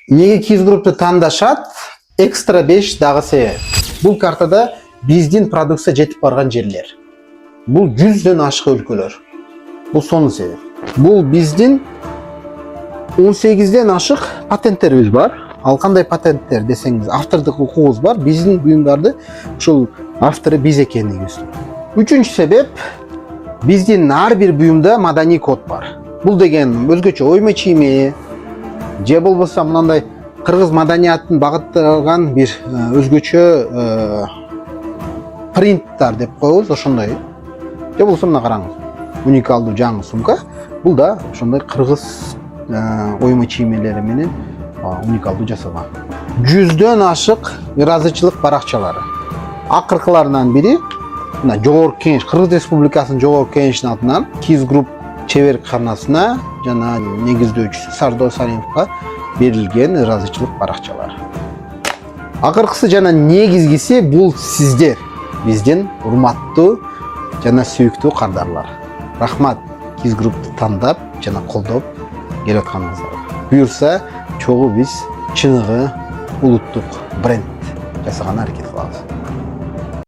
Неге Kiz Group'tu тандашат? Экстра 5 дагы себеп. Бул картада биздин продукция жетип барган жерлер. Бул 100дөн ашык өлкөлөр. Бул сонун себеп. Бул биздин 18ден ашык патенттерибиз бар. Ал кандай патенттер десеңиз, автордук укугубуз бар. Биздин буюмдарды ушул автору биз экендигибиз. Үчүнчү себеп, биздин ар бир буюмда маданий код бар. Бул деген өзгөчө ойма чийме, же болбосо мындай кыргыз маданиятын багытталган бир өзгөчө принттар деп коебуз, ошондой. Же болбосо мына караңыз. Уникалдуу жаңы сумка. Бул да ошондой кыргыз ойма чиймелери менен уникалдуу жасалган. 100дөн ашык ыраазычылык баракчалары. Акыркыларынан бири мына Жогорку Кеңеш, Кыргыз Республикасынын Жогорку Кеңешинин атынан Kiz Group чеберканасына жана негиздөөчүсү Сардор Салимовго берилген ыраазычылык баракчалар. Акыркысы жана негизгиси бул сиздер, биздин урматтуу жана сүйүктүү кардарлар. Рахмат Kiz Group'tu тандап жана колдоп келип атканыңыздарга. Буюрса, чогуу биз чыныгы улуттук бренд жасаганга аракет кылабыз.